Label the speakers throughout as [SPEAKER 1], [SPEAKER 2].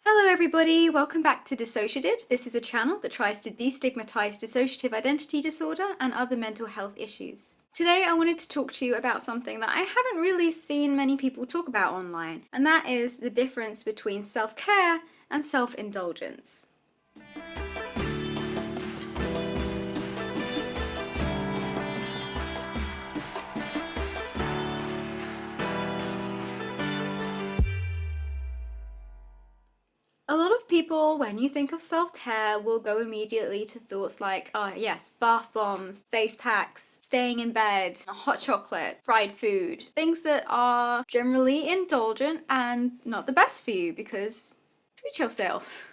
[SPEAKER 1] Hello everybody, welcome back to DissociaDID. This is a channel that tries to destigmatize dissociative identity disorder and other mental health issues. Today I wanted to talk to you about something that I haven't really seen many people talk about online, and that is the difference between self-care and self-indulgence. A lot of people, when you think of self-care, will go immediately to thoughts like, oh yes, bath bombs, face packs, staying in bed, hot chocolate, fried food. Things that are generally indulgent and not the best for you because treat yourself.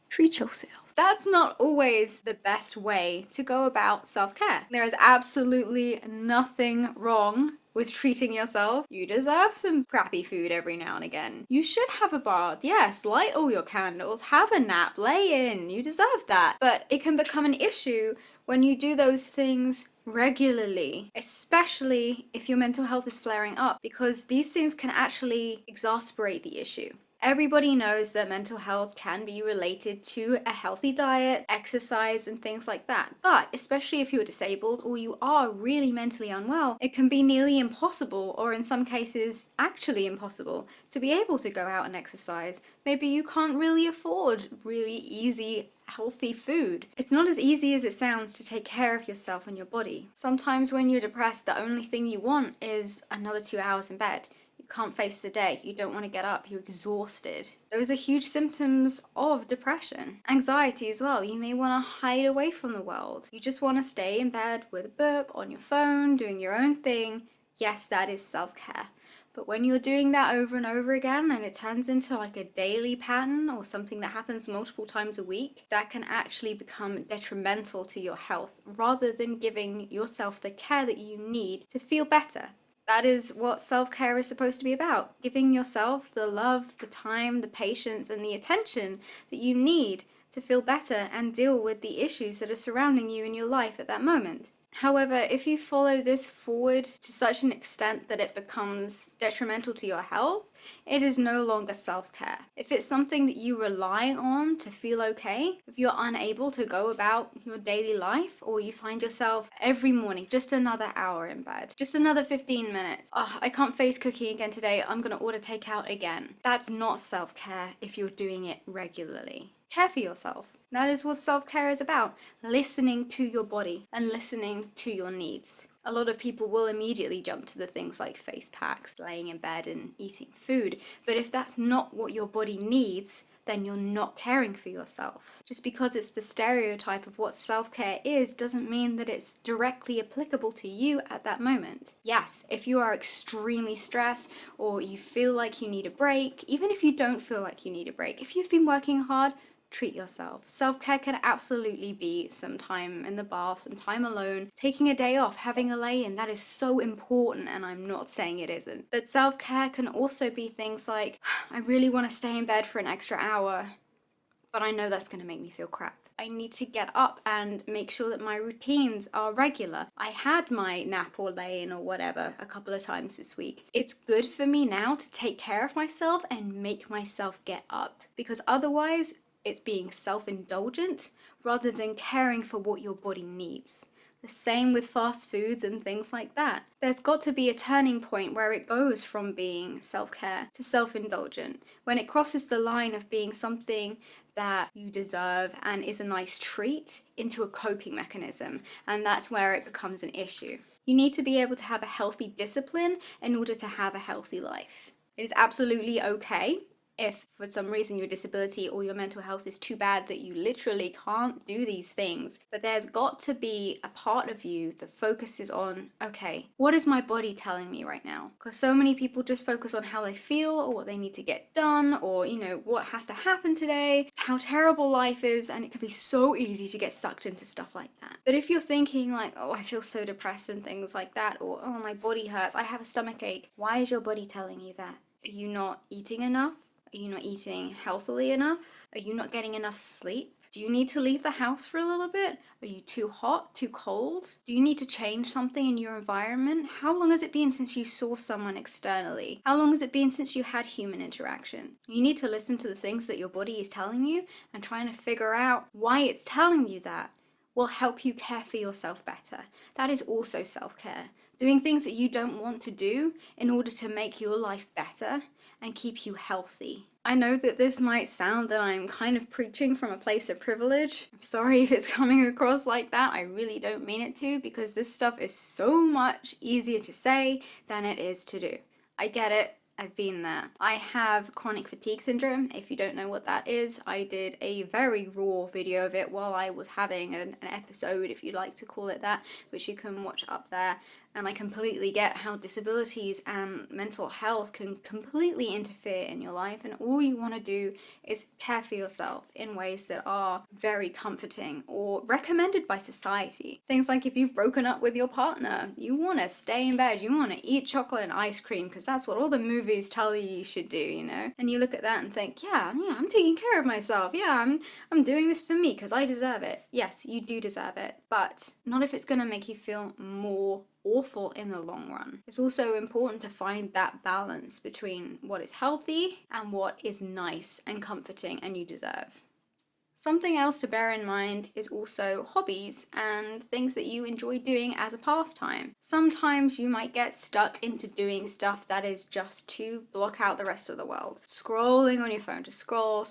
[SPEAKER 1] Treat yourself. That's not always the best way to go about self-care. There is absolutely nothing wrong with treating yourself. You deserve some crappy food every now and again. You should have a bath, yes, light all your candles, have a nap, lay in, you deserve that. But it can become an issue when you do those things regularly, especially if your mental health is flaring up, because these things can actually exacerbate the issue. Everybody knows that mental health can be related to a healthy diet, exercise, and things like that. But especially if you're disabled or you are really mentally unwell, it can be nearly impossible, or in some cases actually impossible, to be able to go out and exercise. Maybe you can't really afford really easy, healthy food. It's not as easy as it sounds to take care of yourself and your body. Sometimes when you're depressed, the only thing you want is another 2 hours in bed. You can't face the day, you don't want to get up, you're exhausted. Those are huge symptoms of depression. Anxiety as well, you may want to hide away from the world. You just want to stay in bed with a book, on your phone, doing your own thing. Yes, that is self-care. But when you're doing that over and over again and it turns into like a daily pattern or something that happens multiple times a week, that can actually become detrimental to your health rather than giving yourself the care that you need to feel better. That is what self-care is supposed to be about, giving yourself the love, the time, the patience, and the attention that you need to feel better and deal with the issues that are surrounding you in your life at that moment. However, if you follow this forward to such an extent that it becomes detrimental to your health, it is no longer self-care. If it's something that you rely on to feel okay, if you're unable to go about your daily life, or you find yourself every morning just another hour in bed, just another 15 minutes, oh, I can't face cooking again today, I'm gonna order takeout again. That's not self-care if you're doing it regularly. Care for yourself. That is what self-care is about, listening to your body and listening to your needs. A lot of people will immediately jump to the things like face packs, laying in bed and eating food, but if that's not what your body needs, then you're not caring for yourself. Just because it's the stereotype of what self-care is doesn't mean that it's directly applicable to you at that moment. Yes, if you are extremely stressed or you feel like you need a break, even if you don't feel like you need a break, if you've been working hard, treat yourself. Self-care can absolutely be some time in the bath, some time alone, taking a day off, having a lay-in. That is so important, and I'm not saying it isn't. But self-care can also be things like, I really want to stay in bed for an extra hour, but I know that's going to make me feel crap. I need to get up and make sure that my routines are regular. I had my nap or lay-in or whatever a couple of times this week. It's good for me now to take care of myself and make myself get up, because otherwise it's being self-indulgent rather than caring for what your body needs. The same with fast foods and things like that. There's got to be a turning point where it goes from being self-care to self-indulgent, when it crosses the line of being something that you deserve and is a nice treat into a coping mechanism, and that's where it becomes an issue. You need to be able to have a healthy discipline in order to have a healthy life. It is absolutely okay if for some reason your disability or your mental health is too bad that you literally can't do these things, but there's got to be a part of you that focuses on, okay, what is my body telling me right now? Because so many people just focus on how they feel or what they need to get done, or what has to happen today, how terrible life is, and it can be so easy to get sucked into stuff like that. But if you're thinking like, oh, I feel so depressed and things like that, or oh, my body hurts, I have a stomach ache, why is your body telling you that? Are you not eating enough? Are you not eating healthily enough? Are you not getting enough sleep? Do you need to leave the house for a little bit? Are you too hot, too cold? Do you need to change something in your environment? How long has it been since you saw someone externally? How long has it been since you had human interaction? You need to listen to the things that your body is telling you, and trying to figure out why it's telling you that will help you care for yourself better. That is also self-care. Doing things that you don't want to do in order to make your life better and keep you healthy. I know that this might sound that I'm kind of preaching from a place of privilege. I'm sorry if it's coming across like that. I really don't mean it to, because this stuff is so much easier to say than it is to do. I get it. I've been there. I have chronic fatigue syndrome. If you don't know what that is, I did a very raw video of it while I was having an episode, if you'd like to call it that, which you can watch up there. And I completely get how disabilities and mental health can completely interfere in your life, and all you want to do is care for yourself in ways that are very comforting or recommended by society. Things like if you've broken up with your partner, you want to stay in bed, you want to eat chocolate and ice cream because that's what all the movies tell you should do, you know? And you look at that and think, yeah, I'm taking care of myself. Yeah, I'm doing this for me because I deserve it. Yes, you do deserve it, but not if it's going to make you feel more awful in the long run. It's also important to find that balance between what is healthy and what is nice and comforting and you deserve. Something else to bear in mind is also hobbies and things that you enjoy doing as a pastime. Sometimes you might get stuck into doing stuff that is just to block out the rest of the world. Scrolling on your phone, to scroll.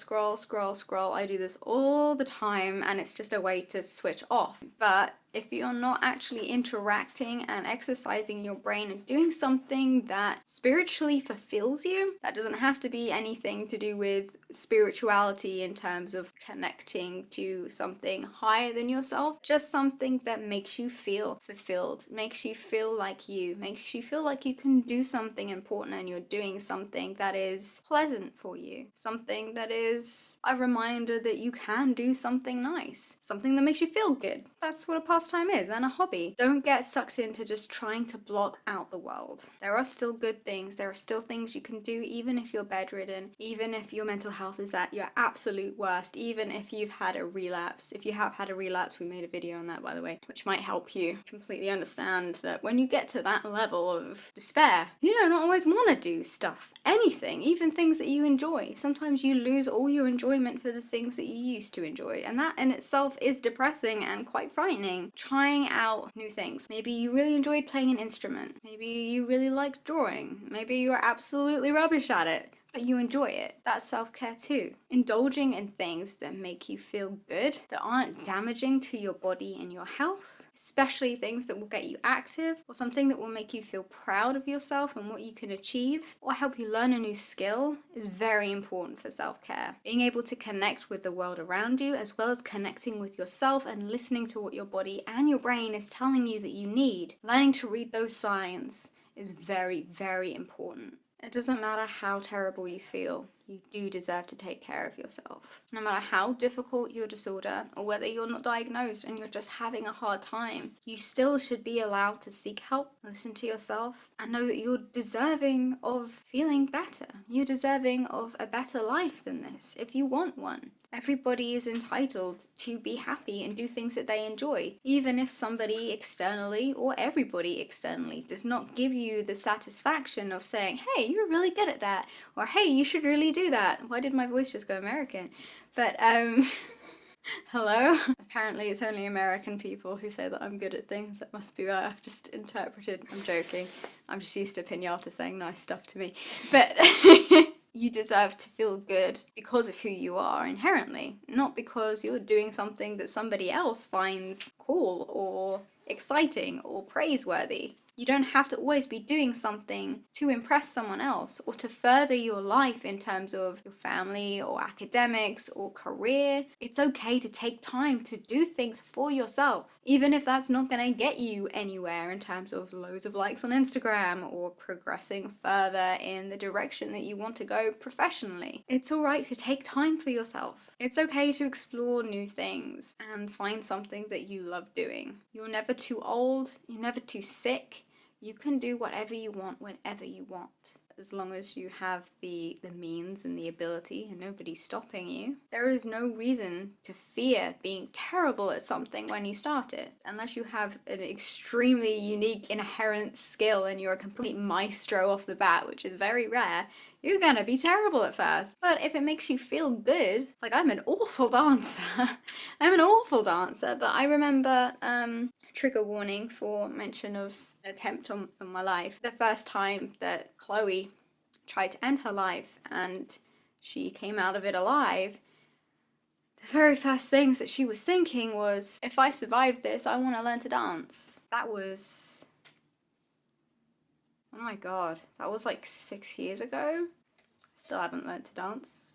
[SPEAKER 1] I do this all the time and it's just a way to switch off. But if you're not actually interacting and exercising your brain and doing something that spiritually fulfills you, that doesn't have to be anything to do with spirituality in terms of connecting to something higher than yourself, just something that makes you feel fulfilled, makes you feel like you, makes you feel like you can do something important and you're doing something that is pleasant for you, something that is a reminder that you can do something nice, something that makes you feel good. That's what a pastime is, and a hobby. Don't get sucked into just trying to block out the world. There are still good things, there are still things you can do even if you're bedridden, even if your mental health is at your absolute worst, even if you've had a relapse. If you have had a relapse, we made a video on that, by the way, which might help you completely understand that when you get to that level of despair, you don't always want to do stuff, anything, even things that you enjoy. Sometimes you lose all your enjoyment for the things that you used to enjoy, and that in itself is depressing and quite frightening. Trying out new things. Maybe you really enjoyed playing an instrument. Maybe you really liked drawing. Maybe you're absolutely rubbish at it, but you enjoy it. That's self-care too. Indulging in things that make you feel good, that aren't damaging to your body and your health, especially things that will get you active, or something that will make you feel proud of yourself and what you can achieve, or help you learn a new skill, is very important for self-care. Being able to connect with the world around you, as well as connecting with yourself and listening to what your body and your brain is telling you that you need. Learning to read those signs is very, very important. It doesn't matter how terrible you feel, you do deserve to take care of yourself. No matter how difficult your disorder, or whether you're not diagnosed and you're just having a hard time, you still should be allowed to seek help, listen to yourself, and know that you're deserving of feeling better. You're deserving of a better life than this, if you want one. Everybody is entitled to be happy and do things that they enjoy, even if somebody externally, or everybody externally, does not give you the satisfaction of saying, hey, you're really good at that, or hey, you should really do that. Why did my voice just go American? But, hello? Apparently it's only American people who say that I'm good at things. That must be what I've just interpreted. I'm joking. I'm just used to Pinata saying nice stuff to me. But you deserve to feel good because of who you are inherently, not because you're doing something that somebody else finds cool or exciting or praiseworthy. You don't have to always be doing something to impress someone else or to further your life in terms of your family or academics or career. It's okay to take time to do things for yourself, even if that's not going to get you anywhere in terms of loads of likes on Instagram or progressing further in the direction that you want to go professionally. It's alright to take time for yourself. It's okay to explore new things and find something that you love doing. You're never too old, you're never too sick. You can do whatever you want whenever you want. as long as you have the means and the ability and nobody's stopping you. There is no reason to fear being terrible at something when you start it, unless you have an extremely unique inherent skill and you're a complete maestro off the bat, which is very rare. You're gonna be terrible at first. But if it makes you feel good, like I'm an awful dancer. I'm an awful dancer, but I remember, trigger warning for mention of an attempt on my life. The first time that Chloe tried to end her life and she came out of it alive, the very first things that she was thinking was, if I survive this, I want to learn to dance. That was, oh my god, that was like 6 years ago. Still haven't learned to dance.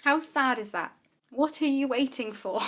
[SPEAKER 1] How sad is that? What are you waiting for?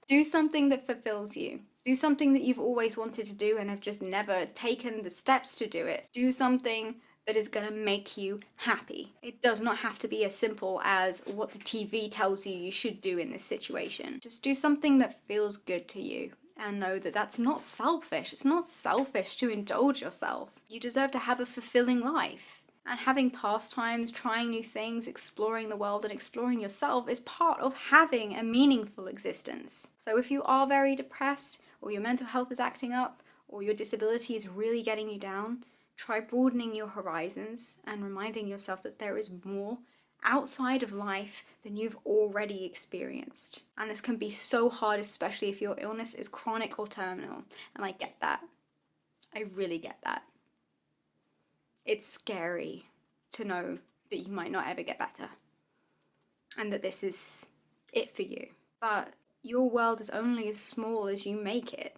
[SPEAKER 1] Do something that fulfills you. Do something that you've always wanted to do and have just never taken the steps to do it. Do something that is going to make you happy. It does not have to be as simple as what the TV tells you you should do in this situation. Just do something that feels good to you. And know that that's not selfish. It's not selfish to indulge yourself. You deserve to have a fulfilling life. And having pastimes, trying new things, exploring the world and exploring yourself is part of having a meaningful existence. So if you are very depressed, or your mental health is acting up, or your disability is really getting you down, try broadening your horizons and reminding yourself that there is more outside of life than you've already experienced. And this can be so hard, especially if your illness is chronic or terminal. And I get that. I really get that. It's scary to know that you might not ever get better and that this is it for you. But your world is only as small as you make it.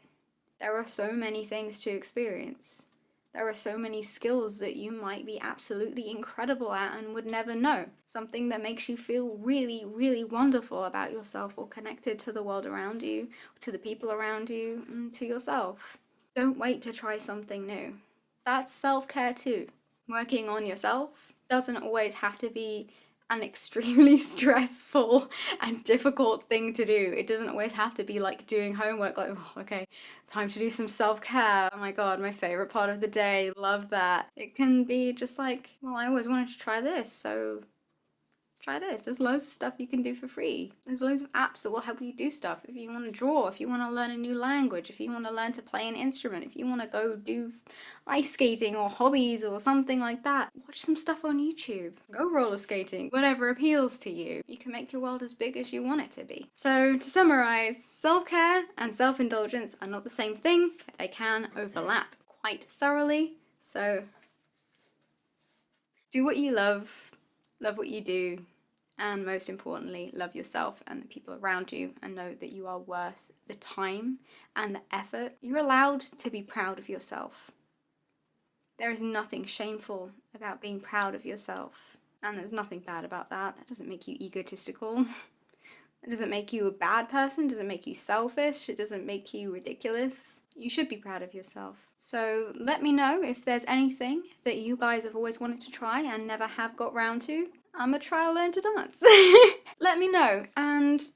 [SPEAKER 1] There are so many things to experience. There are so many skills that you might be absolutely incredible at and would never know. Something that makes you feel really, really wonderful about yourself or connected to the world around you, to the people around you, and to yourself. Don't wait to try something new. That's self-care too. Working on yourself doesn't always have to be an extremely stressful and difficult thing to do. It doesn't always have to be like doing homework, like, oh, okay, time to do some self-care. Oh my god, my favorite part of the day, love that. It can be just like, well, I always wanted to try this, so try this. There's loads of stuff you can do for free. There's loads of apps that will help you do stuff. If you want to draw, if you want to learn a new language, if you want to learn to play an instrument, if you want to go do ice skating or hobbies or something like that, watch some stuff on YouTube. Go roller skating, whatever appeals to you. You can make your world as big as you want it to be. So to summarize, self-care and self-indulgence are not the same thing, but they can overlap quite thoroughly. So do what you love what you do, and most importantly, love yourself and the people around you, and know that you are worth the time and the effort. You're allowed to be proud of yourself. There is nothing shameful about being proud of yourself, and there's nothing bad about that. That doesn't make you egotistical. It doesn't make you a bad person. It doesn't make you selfish. It doesn't make you ridiculous. You should be proud of yourself. So let me know if there's anything that you guys have always wanted to try and never have got round to. I'm gonna try to learn to dance. Let me know. And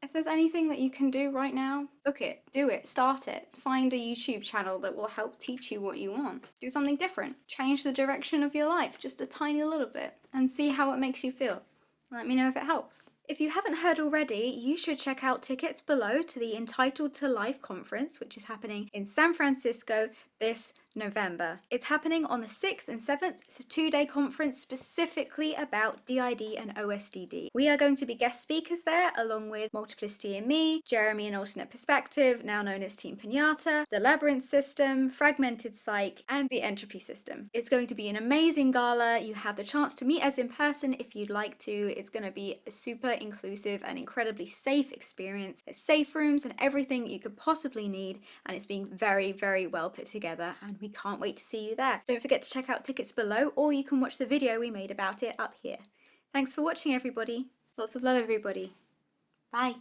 [SPEAKER 1] if there's anything that you can do right now, book it, do it, start it. Find a YouTube channel that will help teach you what you want. Do something different. Change the direction of your life just a tiny little bit and see how it makes you feel. Let me know if it helps. If you haven't heard already, you should check out tickets below to the Entitled to Life conference, which is happening in San Francisco this November. It's happening on the 6th and 7th. It's a 2-day conference specifically about DID and OSDD. We are going to be guest speakers there, along with Multiplicity and Me, Jeremy and Alternate Perspective, now known as Team Pinata, the Labyrinth System, Fragmented Psych, and the Entropy System. It's going to be an amazing gala. You have the chance to meet us in person if you'd like to. It's going to be a super inclusive and incredibly safe experience. There's safe rooms and everything you could possibly need, and it's being very, very well put together, and we can't wait to see you there. Don't forget to check out tickets below, or you can watch the video we made about it up here. Thanks for watching, everybody. Lots of love, everybody. Bye.